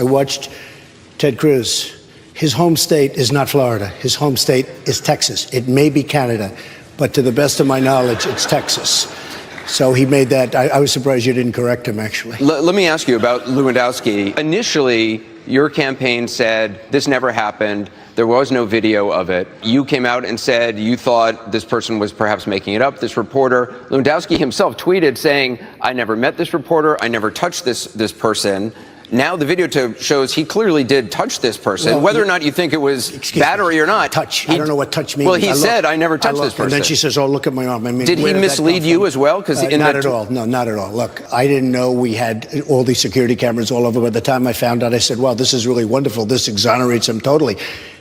I watched Ted Cruz. His home state is not Florida. His home state is Texas. It may be Canada, but to the best of my knowledge, it's Texas. So he made that. I was surprised you didn't correct him, actually. Let me ask you about Lewandowski. Initially, your campaign said this never happened. There was no video of it. You came out and said you thought this person was perhaps making it up, this reporter. Lewandowski himself tweeted saying, I never met this reporter. I never touched this person. Now the video shows he clearly did touch this person. Well, whether or not you think it was battery or not. Touch. I don't know what touch means. Well, he said, I never touched this person. And then she says, oh, look at my arm. I mean, did he mislead you as well? Not at all. No, not at all. Look, I didn't know we had all these security cameras all over. By the time I found out, I said, wow, this is really wonderful. This exonerates him totally.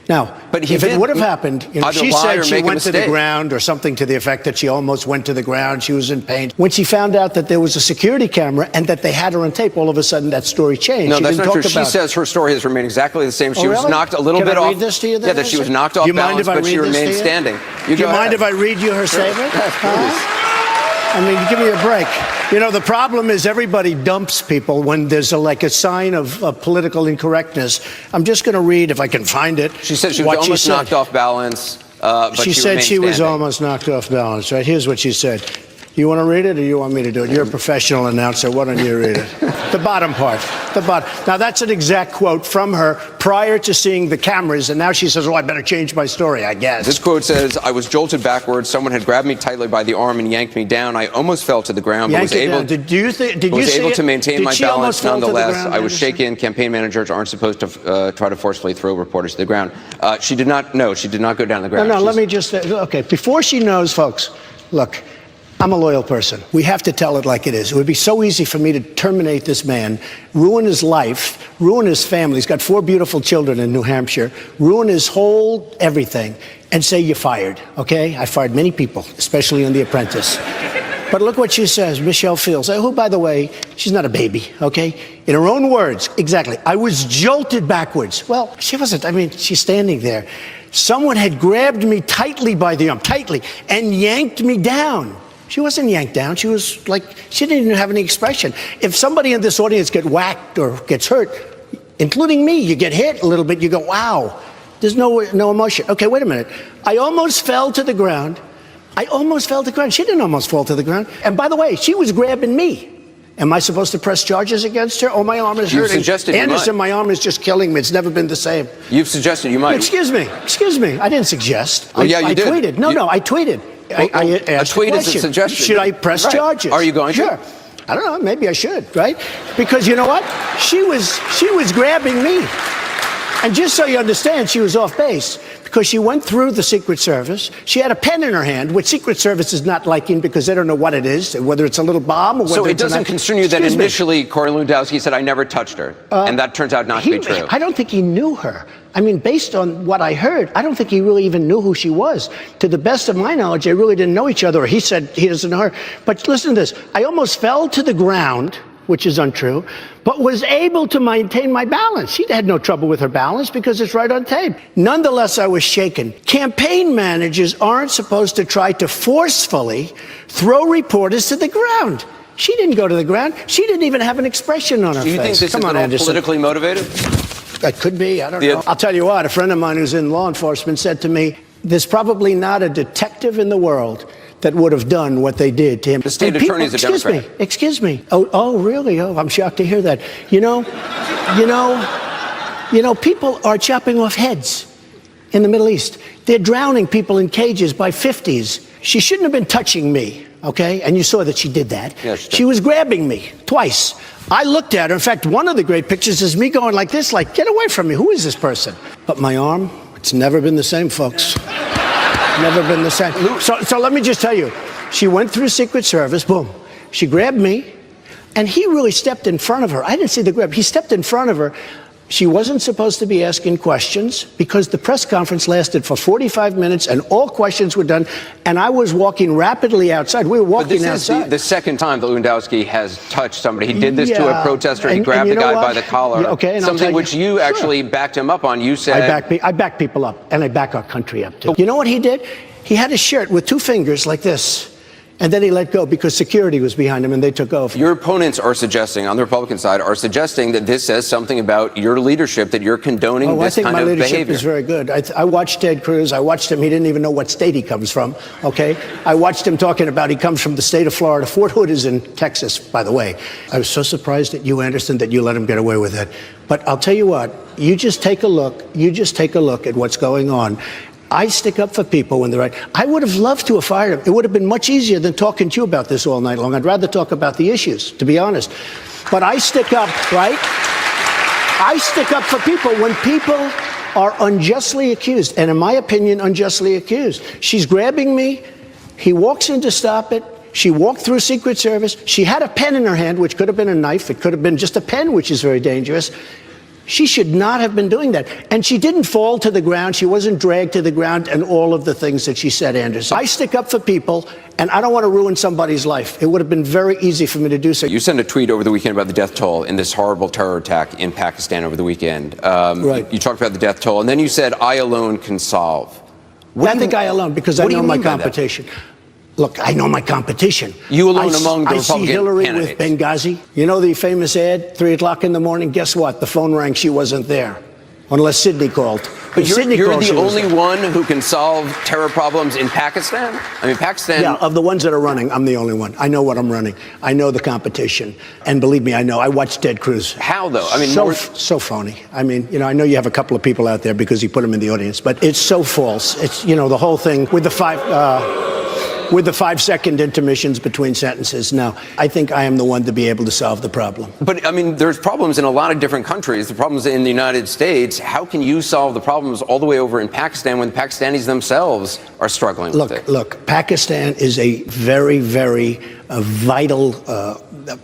Now, if it would have happened, she said she went to the ground or something to the effect that she almost went to the ground. She was in pain. When she found out that there was a security camera and that they had her on tape, all of a sudden that story changed. No, that's not true. She says her story has remained exactly the same. She was knocked a little bit off. Can I read this to you then? Yeah, that she was knocked off balance, but she remained standing. Do you mind if I read you her statement? I mean, give me a break. You know, the problem is everybody dumps people when there's a sign of political incorrectness. I'm just going to read, if I can find it. She said she was almost knocked off balance, but she said she was almost knocked off balance, right? Here's what she said. You want to read it or you want me to do it? You're a professional announcer. Why don't you read it? The bottom part. The bottom. Now, that's an exact quote from her prior to seeing the cameras, and now she says, oh, I better change my story, I guess. This quote says, I was jolted backwards. Someone had grabbed me tightly by the arm and yanked me down. I almost fell to the ground, but was able to maintain my balance nonetheless. I was shaken. Campaign managers aren't supposed to try to forcefully throw reporters to the ground. She did not go down the ground. No, let me just say, okay, before she knows, folks, look, I'm a loyal person. We have to tell it like it is. It would be so easy for me to terminate this man, ruin his life, ruin his family. He's got 4 beautiful children in New Hampshire, ruin his whole everything, and say you're fired, okay? I fired many people, especially on The Apprentice. But look what she says, Michelle Fields, who, by the way, she's not a baby, okay? In her own words, exactly, I was jolted backwards. Well, she wasn't. I mean, she's standing there. Someone had grabbed me tightly by the arm, and yanked me down. She wasn't yanked down. She was like, she didn't even have any expression. If somebody in this audience gets whacked or gets hurt, including me, you get hit a little bit, you go, wow, there's no emotion. Okay, wait a minute. I almost fell to the ground. She didn't almost fall to the ground. And by the way, she was grabbing me. Am I supposed to press charges against her? Oh, my arm is hurting. You've suggested you Anderson, my arm is just killing me. It's never been the same. You've suggested you might. Excuse me. I didn't suggest. Well, yeah, you did. I tweeted. I tweeted. A tweet is a suggestion. Should I press charges? Are you going to? Sure. I don't know. Maybe I should, right? Because you know what? She was grabbing me. And just so you understand, she was off base because she went through the Secret Service. She had a pen in her hand, which Secret Service is not liking because they don't know what it is, whether it's a little bomb or whether so it it's doesn't concern you that initially Corey Lewandowski said, I never touched her, and that turns out not to be true. I don't think he knew her. I mean, based on what I heard, I don't think he really even knew who she was. To the best of my knowledge, they really didn't know each other, or he said he doesn't know her. But listen to this. I almost fell to the ground, which is untrue, but was able to maintain my balance. She had no trouble with her balance because it's right on tape. Nonetheless, I was shaken. Campaign managers aren't supposed to try to forcefully throw reporters to the ground. She didn't go to the ground. She didn't even have an expression on her face. Do you think this is politically motivated? That could be. I don't know. I'll tell you what, a friend of mine who's in law enforcement said to me, there's probably not a detective in the world that would have done what they did to him. The state attorney is a Democrat. Excuse me. Oh, really? Oh, I'm shocked to hear that. You know, people are chopping off heads in the Middle East. They're drowning people in cages by 50s. She shouldn't have been touching me, okay? And you saw that she did that. Yes, she was grabbing me twice. I looked at her. In fact, one of the great pictures is me going like this, like, get away from me. Who is this person? But my arm, it's never been the same, folks. Never been the same. So let me just tell you, she went through Secret Service, boom. She grabbed me, and he really stepped in front of her. I didn't see the grab. He stepped in front of her. She wasn't supposed to be asking questions because the press conference lasted for 45 minutes and all questions were done. And I was walking rapidly outside. We were walking outside. This is the second time that Lewandowski has touched somebody. He did this to a protester. He grabbed the guy by the collar. Okay, something which you actually backed him up on. You said I back people up, and I back our country up too. You know what he did? He had a shirt with 2 fingers like this. And then he let go because security was behind him and they took over. Your opponents are suggesting, on the Republican side, are suggesting that this says something about your leadership, that you're condoning this kind of behavior. I think my leadership is very good. I watched Ted Cruz. I watched him. He didn't even know what state he comes from, okay? I watched him talking about he comes from the state of Florida. Fort Hood is in Texas, by the way. I was so surprised at you, Anderson, that you let him get away with it. But I'll tell you what, you just take a look at what's going on. I stick up for people when they're right. I would have loved to have fired him. It would have been much easier than talking to you about this all night long. I'd rather talk about the issues, to be honest. But I stick up, right? I stick up for people when people are unjustly accused, and in my opinion, unjustly accused. She's grabbing me. He walks in to stop it. She walked through Secret Service. She had a pen in her hand, which could have been a knife. It could have been just a pen, which is very dangerous. She should not have been doing that. And she didn't fall to the ground. She wasn't dragged to the ground and all of the things that she said, Anderson. I stick up for people, and I don't want to ruin somebody's life. It would have been very easy for me to do so. You sent a tweet over the weekend about the death toll in this horrible terror attack in Pakistan over the weekend. Right. You talked about the death toll, and then you said, I alone can solve. I think I alone, because I know my competition. Look, I know my competition. You alone among the Republican I see Hillary candidates. with Benghazi. You know the famous ad, 3 o'clock in the morning? Guess what? The phone rang. She wasn't there. Unless Sydney called. But you're the only one who can solve terror problems in Pakistan? I mean, Pakistan... Yeah, of the ones that are running, I'm the only one. I know what I'm running. I know the competition. And believe me, I know. I watched Ted Cruz. How, though? I mean, so phony. I mean, you know, I know you have a couple of people out there because you put them in the audience, but it's so false. It's, you know, the whole thing with the 5-second intermissions between sentences. No, I think I am the one to be able to solve the problem. But, I mean, there's problems in a lot of different countries. The problems in the United States. How can you solve the problems all the way over in Pakistan when the Pakistanis themselves are struggling with it? Look, Pakistan is a very, very vital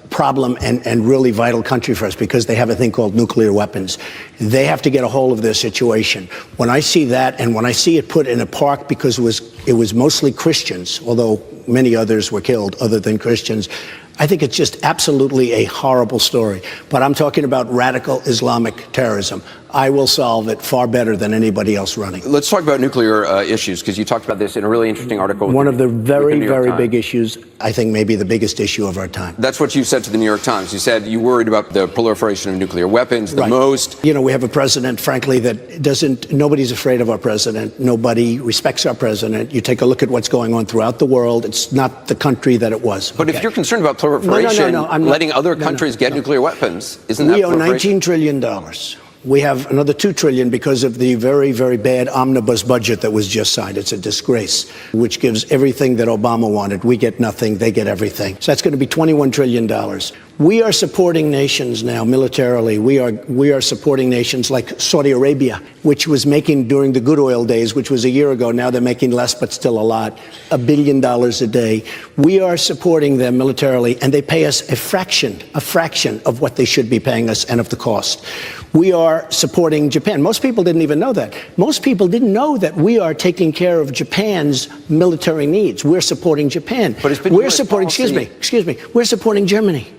problem and really vital country for us because they have a thing called nuclear weapons. They have to get a hold of their situation. When I see that and when I see it put in a park because it was mostly Christians, although many others were killed other than Christians, I think it's just absolutely a horrible story. But I'm talking about radical Islamic terrorism. I will solve it far better than anybody else running. Let's talk about nuclear issues, because you talked about this in a really interesting article. One of the very, very big issues, I think maybe the biggest issue of our time. That's what you said to the New York Times. You said you worried about the proliferation of nuclear weapons the most. You know, we have a president, frankly, that nobody's afraid of our president. Nobody respects our president. You take a look at what's going on throughout the world. It's not the country that it was. But if you're concerned about proliferation, letting other countries get nuclear weapons, isn't that proliferation? We owe $19 trillion. We have another $2 trillion because of the very, very bad omnibus budget that was just signed. It's a disgrace, which gives everything that Obama wanted. We get nothing, they get everything. So that's going to be $21 trillion. We are supporting nations now militarily. We are supporting nations like Saudi Arabia, which was making during the good oil days, which was a year ago. Now they're making less, but still a lot, $1 billion a day. We are supporting them militarily, and they pay us a fraction of what they should be paying us and of the cost. We are supporting Japan. Most people didn't even know that. Most people didn't know that we are taking care of Japan's military needs. We're supporting Japan. But it's been we're supporting, excuse me, we're supporting Germany.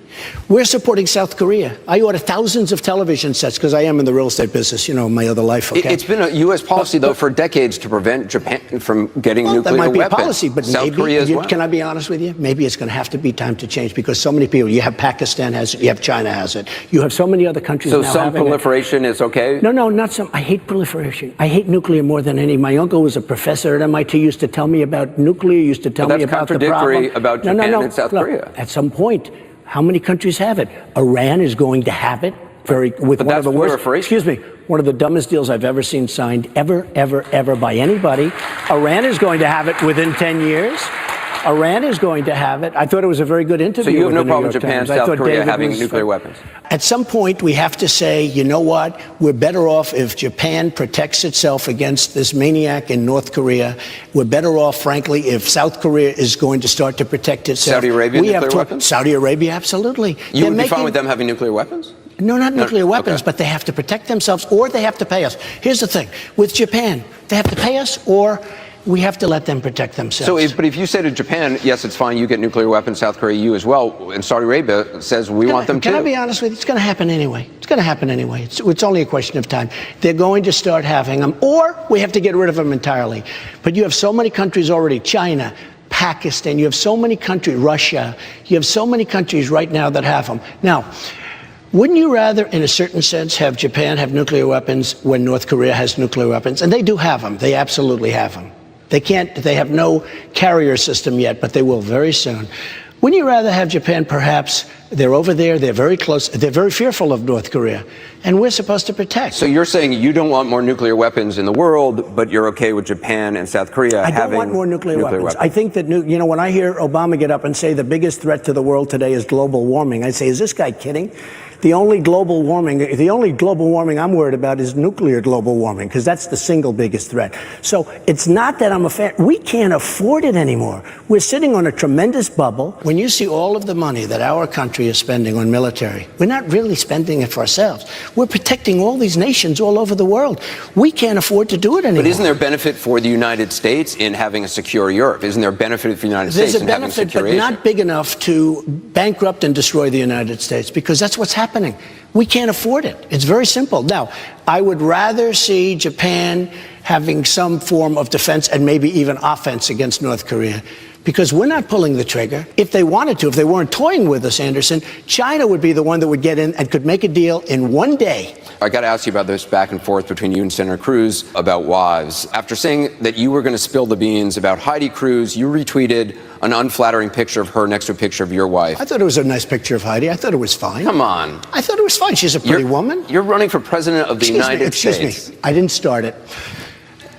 We're supporting South Korea. I order thousands of television sets because I am in the real estate business, you know, my other life. Okay? It's been a U.S. policy, though, for decades to prevent Japan from getting nuclear weapons. That might be a policy, but South maybe, Korea as well. Can I be honest with you? Maybe it's going to have to be time to change because so many people, you have Pakistan has it, you have China has it, you have so many other countries now some proliferation is okay? No, not some. I hate proliferation. I hate nuclear more than any. My uncle was a professor at MIT, used to tell me about nuclear, used to tell me about the problem. That's contradictory about Japan and South Korea. At some point, how many countries have it? Iran is going to have it with one of the worst. One of the dumbest deals I've ever seen signed, ever by anybody. Iran is going to have it within 10 years. Iran is going to have it. I thought it was a very good interview. So you have no problem with Japan, South Korea having nuclear weapons? At some point, we have to say, you know what? We're better off if Japan protects itself against this maniac in North Korea. We're better off, frankly, if South Korea is going to start to protect itself. Saudi Arabia nuclear weapons? Saudi Arabia, absolutely. You would be fine with them having nuclear weapons? No, not nuclear weapons, but they have to protect themselves or they have to pay us. Here's the thing. With Japan, they have to pay us or we have to let them protect themselves. But if you say to Japan, yes, it's fine, you get nuclear weapons, South Korea, you as well, and Saudi Arabia says we want them too. Can I be honest with you? It's going to happen anyway. It's going to happen anyway. It's only a question of time. They're going to start having them, or we have to get rid of them entirely. But you have so many countries already, China, Pakistan. You have so many countries, Russia. You have so many countries right now that have them. Now, wouldn't you rather, in a certain sense, have Japan have nuclear weapons when North Korea has nuclear weapons? And they do have them. They absolutely have them. They have no carrier system yet, but they will very soon. Wouldn't you rather have Japan, perhaps, they're over there, they're very close, they're very fearful of North Korea, and we're supposed to protect. So you're saying you don't want more nuclear weapons in the world, but you're okay with Japan and South Korea having I don't want more nuclear weapons. I think that, when I hear Obama get up and say the biggest threat to the world today is global warming, I say, is this guy kidding? The only global warming I'm worried about is nuclear global warming, because that's the single biggest threat. So it's not that I'm a fan. We can't afford it anymore. We're sitting on a tremendous bubble. When you see all of the money that our country is spending on military, we're not really spending it for ourselves. We're protecting all these nations all over the world. We can't afford to do it anymore. But isn't there benefit for the United States in having a secure Europe? Isn't there benefit for the United States in having secure Asia? There's a benefit, but not big enough to bankrupt and destroy the United States, because that's what's happening. We can't afford it. It's very simple. Now, I would rather see Japan having some form of defense and maybe even offense against North Korea, because we're not pulling the trigger. If they wanted to, if they weren't toying with us, Anderson, China would be the one that would get in and could make a deal in one day. I got to ask you about this back and forth between you and Senator Cruz about wives. After saying that you were going to spill the beans about Heidi Cruz, you retweeted an unflattering picture of her next to a picture of your wife. I thought it was a nice picture of Heidi. I thought it was fine. Come on. I thought it was fine. She's a pretty woman. You're running for president of the United States. Excuse me. I didn't start it.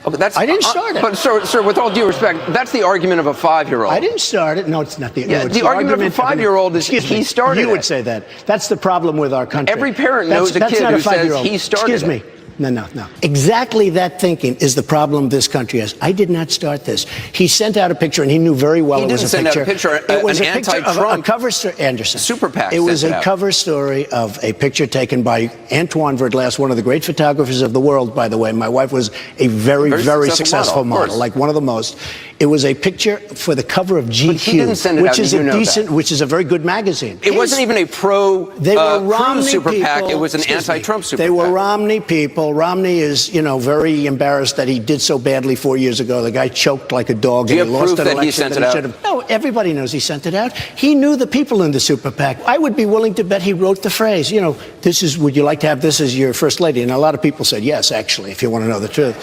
Oh, but I didn't start it. But sir, with all due respect, that's the argument of a 5-year-old. I didn't start it. No, it's not the. Yeah, no, it's the argument of a 5-year-old is he started it. You would say that. That's the problem with our country. Every parent knows a kid who says he started it. Excuse me. No. Exactly that thinking is the problem this country has. I did not start this. He sent out a picture, and he knew very well it was a picture. He didn't send out a picture. It was an a picture of a cover story, Anderson. Super PAC. It was a cover story of a picture taken by Antoine Verglas, one of the great photographers of the world, by the way. My wife was a very successful model, like one of the most. It was a picture for the cover of GQ, which is a very good magazine. It wasn't even a pro-Cruz super PAC. It was an anti-Trump super PAC. They were Romney people. Romney is, very embarrassed that he did so badly 4 years ago. The guy choked like a dog and he lost an election that he should have. No, everybody knows he sent it out. He knew the people in the super PAC. I would be willing to bet he wrote the phrase, would you like to have this as your first lady? And a lot of people said yes, actually, if you want to know the truth.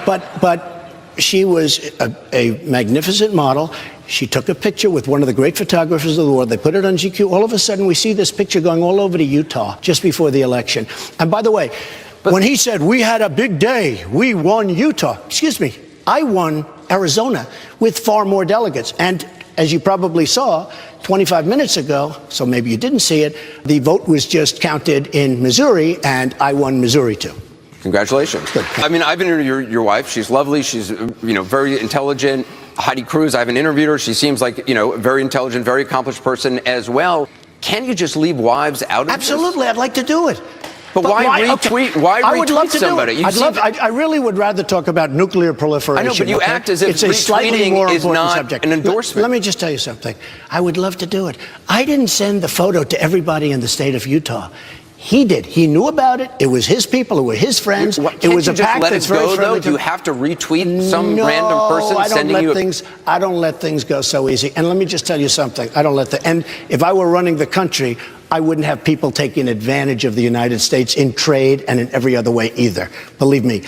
But she was a magnificent model. She took a picture with one of the great photographers of the world. They put it on GQ. All of a sudden, we see this picture going all over to Utah just before the election. And by the way, when he said, we had a big day, we won Utah. Excuse me, I won Arizona with far more delegates. And as you probably saw 25 minutes ago, so maybe you didn't see it, the vote was just counted in Missouri, and I won Missouri too. Congratulations. Good. I mean, I've interviewed your wife. She's lovely. She's, very intelligent. Heidi Cruz, I haven't interviewed her. She seems like, a very intelligent, very accomplished person as well. Can you just leave wives out of this? Absolutely. I'd like to do it. But why retweet? Okay. Why I would love retweet to somebody? Do it. I really would rather talk about nuclear proliferation. I know, but you act as if it's a slightly more is important not subject. An endorsement. Let me just tell you something. I would love to do it. I didn't send the photo to everybody in the state of Utah. He did. He knew about it. It was his people. It were his friends. It was a PAC let that's it very go, friendly. though? Do you have to retweet some random person sending you? I don't let things go so easy. And let me just tell you something. And if I were running the country, I wouldn't have people taking advantage of the United States in trade and in every other way either. Believe me.